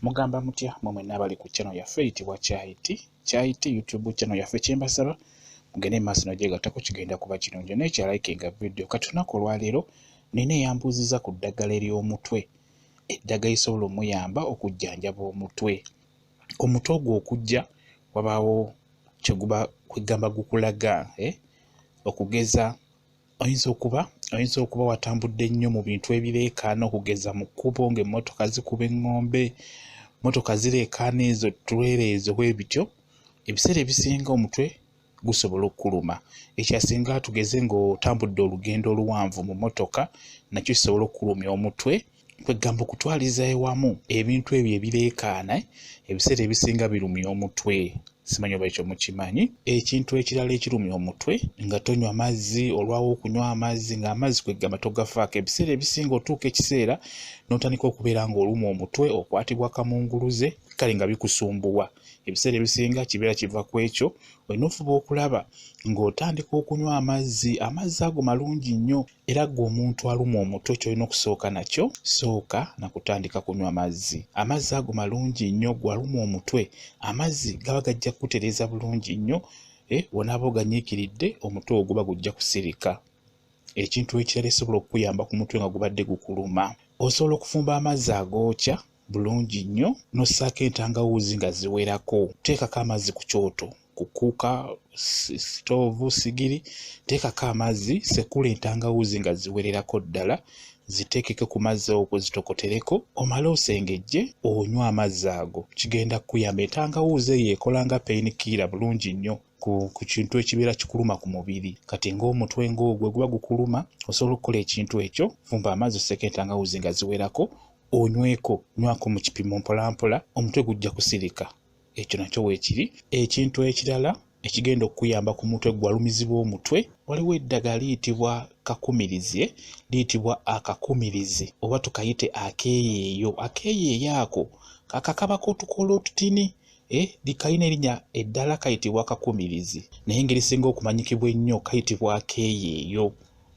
Mugamba mutya mmwe mwenna abali ku channel yaffe eyitibwa Kyayiti YouTube channel yaffe kyembasaba mugende maaso n'ogyegattako kigenda kuba kirungi n'ekyalikinga video kati lunaku olwaleero nina eyambuuziza ku ddagala ery'omutwe eddagala lisobola omuyamba okujjanjaba omutwe ogwo okujja wabaawo kyeguba kwegamba gukulaga okugeza oyinza okuba watambudde nnyo mu bintu ebireekaana okugeza mu kkubo ng'emmotoka zikuba eŋŋombe motoka zireekaana ezo tulere ezo bwe bityo ebiseera ebisinga omutwe gusobola okkuluma ekyasinga tugeze ng'otambudde olugendo oluwanvu mu motoka nakyo kisobola okkulumya omutwe kwegamba okutwaliza ewamu ebintu ebyo ebireekaana ebiseera ebisinga birumya omutwe simanyi oba ekyo mukimanyi ekintu ekirala ekirumya omutwe nga tonywa mazzi olwawo okunywa amazzi ng'amazzi kwegamba togafaako ebiseera ebisinga otuuka ekiseera n'otandika okubeera ng'oluma omutwe okwatibwa kamunguluze kale nga bikusumbuwa ebiseera ebisinga kibeera kiva ku ekyo olina ofuba okulaba ng'otandika okunywa amazzi ago malungi nnyo era ggwe omuntu aluma omutwe ky'olina okusooka nakyo sooka nakutandika kunywa amazzi ago malungi nnyo gwaluma omutwe amazzi gaba gajja kutereeza bulungi nnyo wonaaba oganyiikiridde omutwe oguba gujja kusirika ekintu ekirala ekisobola okukuyamba ku mutwe nga gubadde gukuluma osobola okufumba amazzi agookya bulungi nnyo n'ossaako entangawuuzi nga ziwerako teekako amazzi ku kyoto kukuuka sitoovu sigiri teekako amazzi sekula entangawuuzi nga ziwererako ddala ziteekeke ku mazzi okwo zitokotereko omale osengejje onywa amazzi ago kigenda kukuyamba entangawuuzi eyo ekola nga painkiller bulungi nnyo ku kintu ekibeera kikuluma ku mubiri kati ng'omutwe ng'ogwo guba gukuluma osobola okukola ekintu ekyo fumba amazzi osseeko entangawuuzi nga ziwerako nywako mu kipimo mpolampola omutwe gujja kusirika ekyo nakyo weekiri ekintu ekirala ekigenda okukuyamba ku mutwe gwalumizibwa omutwe waliwo eddagala liyitibwa akakumirizi oba tukayite akeeyeeyo ako kakabako otukoola otutini likalina erinnya eddala kayitibwa akakumirizi naye engeri singa okumanyikibwa ennyo kayitibwa akeeyeeyo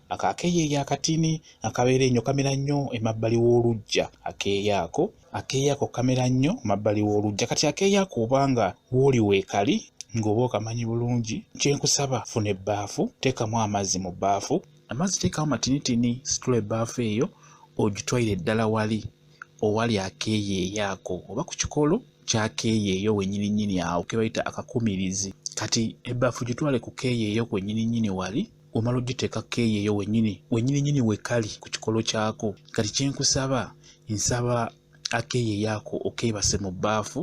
akeeyeeyo akatini akabeera ennyo kamera nnyo emabbali w'oluggya akeeyaako kamera nnyo mabbali w'oluggya kati akeeyaako obanga w'oli weekali ng'oba okamanyi bulungi kyenkusaba funa ebbaafu teekamu amazzi mu bbaafu amazzi teekamu matinitini situla ebbaafu eyo ogitwalire ddala owali akeeyeeyo ako oba ku kikolo kyakeeyeeyo wennyininyini awo ke bayita akakumirizi kati ebbaafu gitwale ku keeyeeyo kwennyininyini wali omala ogiteeka keeyeeyo wennyininyini wekali ku kikolo kyako kati kyenkusaba nsaba akeeyeeyo ako okeebase mu bbaafu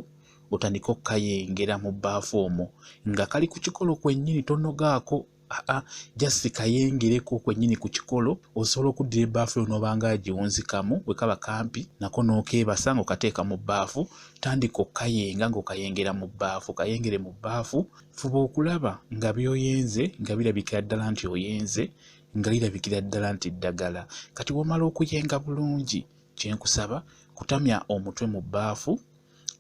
otandika okukayengera mu bbaafu omwo nga kali ku kikolo kwennyini tonogaako just kayengereko kwennyini ku kikolo osobola okuddira ebbaafu eyo n'obanga agiwunzikamu bwe kaba kampi nako n'okeebasa ng'okateeka mu bbaafu tandika okukayenga ng'okayengera mu bbaafu kayengere mu bbaafu fuba okulaba nga by'oyenze nga birabikira ddala nti oyenze nga lirabikira ddala nti ddagala kati womala okuyenga bulungi kyenkusaba kutamya omutwe mu bbaafu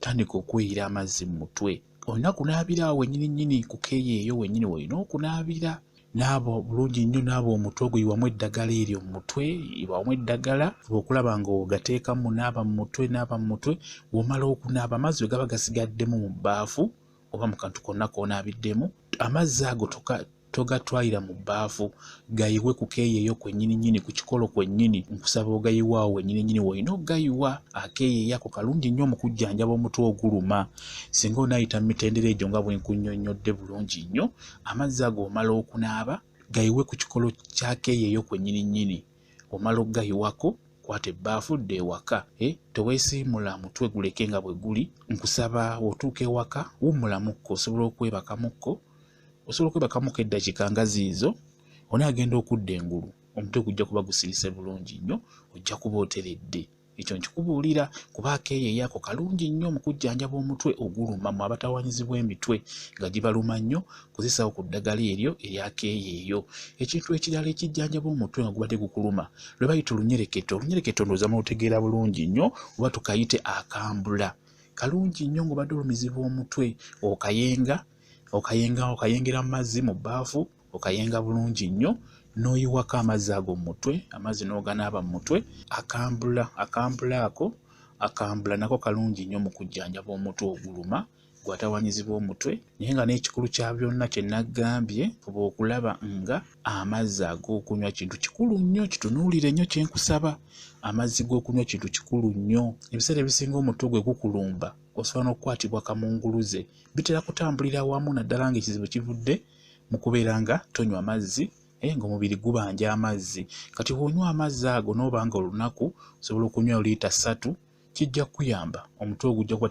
tandika okweyira amazzi mu mutwe olina kunaabira awo wennyininyini ku keeyeeyo wennyini olina okunaabira naabo bulungi nnyo naabo omutwe ogwo yiwamu eddagala eryo mu mutwe yiwamu eddagala okulaba ng'ogateekamu naaba mu mutwe womala okunaaba amazzi we gaba gasigaddemu mu bbaafu oba mu kantu konna k'onaabiddemu amazzi ago togatwalira mu bbaafu gayiwe ku keeyeeyo kwennyininyini ku kikolo kwennyini nkusaba ogayiwa awo wennyininyini olina okugayiwa akeeyeeyo ako kalungi nnyo mu kujjanjaba omutwe oguluma singa onaayita mu mitendera egyo nga bwe nkunnyonnyodde bulungi nnyo amazzi ago omala okunaaba gayiwe ku kikolo kyakeeyeeyo kwennyininyini omala okugayiwako kwata ebbaafu dda ewaka teweesiimula mutwe guleke nga bwe guli nkusaba otuuka ewaka wummulamuko osobola okwebakamuko eddakiika nga ziizo onaagenda okudda engulu omutwe gujja kuba gusirise bulungi nnyo ojja kuba oteredde ekyo nkikubuulira kuba akeeyeeyo ako kalungi nnyo mu kujjanjaba omutwe oguluma mu abatawaanyizibwa emitwe nga gibaluma nnyo kuzisawo ku ddagala eryo eryakeeyeeyo ekintu ekirala ekijjanjaba omutwe nga gubadde gukuluma lwe bayita olunyereketo ndowooza mutegeera bulungi nnyo oba tukayite akambula kalungi nnyo ng'obadde olumizibwa omutwe okayengera mu mazzi mu bbaafu okayenga bulungi nnyo n'oyiwako amazzi ago mu mutwe amazzi n'oganaaba mu mutwe akambula ako akambula nako kalungi nnyo mu kujjanjaba omutwe oguluma gwatawanyizibwa omutwe. Naye nga n'ekikulu kya byonna kye nagambye, fuba okulaba nga amazzi ag'okunywa kintu kikulu nnyo. Kitunuulire nnyo kye nkusaba. Amazzi g'okunywa kintu kikulu nnyo. Ebiseera ebisinga omutwe gwe gukulumba osobola n'okukwatibwa kamunguluze. Bitera kutambulira wamu, naddala ng'ekizibu kivudde mu kubeera nga tonywa mazzi, ng'omubiri gubanja amazzi. Kati bw'onywa amazzi ago n'oba nga olunaku osobola okunywa liita 3, kijja kuyamba. Omutwe ogujja kuba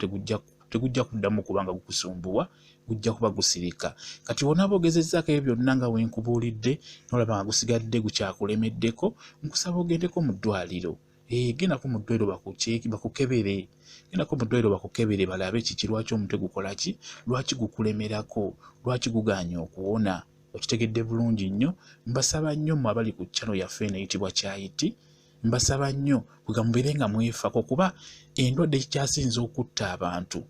tegujja kuddamu kuba nga gukusumbuwa, gujja kuba gusirika. Kati wonaba ogezezzaako ebyo byonna nga wenkubuulidde n'olaba nga gusigadde gukyakulemeddeko, nkusaba ogendeko mu ddwaliro. Gendako mu ddwaliro bakukebere. Gendako mu ddwaliro bakukebere balabe kiki, lwaki omutwe gukola ki, lwaki gukulemerako, lwaki gugaanye okuwona. Okitegedde bulungi nnyo. Mbasaba nnyo mmwe abali ku channel yaffe eno eyitibwa Kyayiti, mbasaba nnyo kuga mubeere nga mwefako, kuba endwadde ekyasinza okutta abantu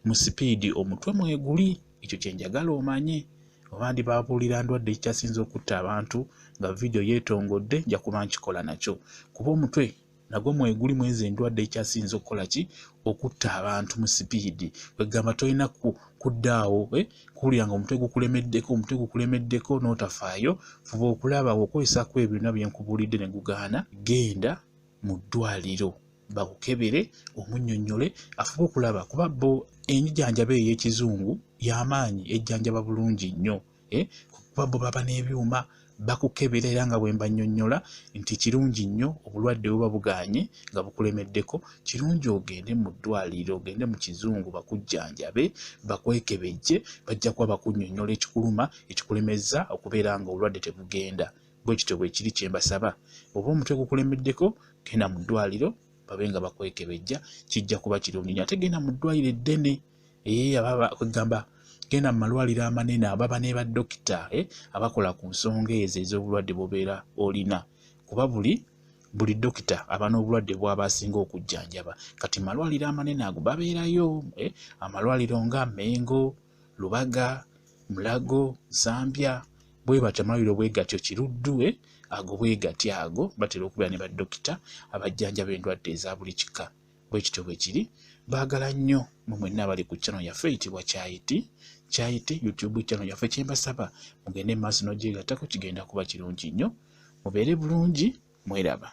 mu sipiidi omutwe mweguli. Ekyo kye njagala omanye. Oba ndi babuulira ndwadde ekyasinza okutta abantu nga vidiyo yeetongodde, nja kuba nkikola nakyo, kuba omutwe nagwo mweguli mwezi endwadde ekyasinza okukola ki, okutta abantu mu sipiidi. Kwegamba tolina kuddaawo kuwulira nga omutwe gukulemeddeko n'otafaayo. Fuba okulaba okozesako ebyo byonna bye nkubuulidde ne gugaana, genda mu ddwaliro bakukebere, omunnyonnyole, afube okulaba, kuba bo enjjanjaba ey'ekizungu y'amaanyi, ejjanjaba bulungi nnyo. Kuba bo baba n'ebyuma bakukebera, era nga bwe mbannyonnyola nti kirungi nnyo obulwadde buba bugaanye nga bukulemeddeko, kirungi ogende mu ddwaliro, ogende mu kizungu bakujjanjabe, bakwekebejje, bajja kuba bakunnyonnyola ekikuluma, ekikulemezza okubeera nga obulwadde tebugenda. Bwe kityo bwe kiri kye mbasaba. Oba omutwe gukulemeddeko, genda mu ddwaliro babe nga bakwekebejja, kijja kuba kirungi nnyo. Ate genda mu ddwaliro eddene, kwegamba genda mu malwaliro amanene ababa ne baddokita abakola ku nsonga ezo ez'obulwadde bw'obeera olina, kuba buli dokita aba n'obulwadde bw'aba asinga okujjanjaba. Kati malwaliro amanene ago babeerayo, amalwaliro nga Mengo, Lubaga, Mulago, Zambia, bwe batyo amalwaliro bwe gatyo, Kiruddu, ago bwe gatyo ago batera okubeera ne baddokita abajjanjaba endwadde eza buli kika. Bwe kityo bwe kiri. Baagala nnyo mu mwenna abali ku channel yaffe eyitibwa Kyayiti YouTube channel yaffe. Kye mbasaba mugende mu maaso n'ogyegattako, kigenda kuba kirungi nnyo. Mubeere bulungi, mweraba.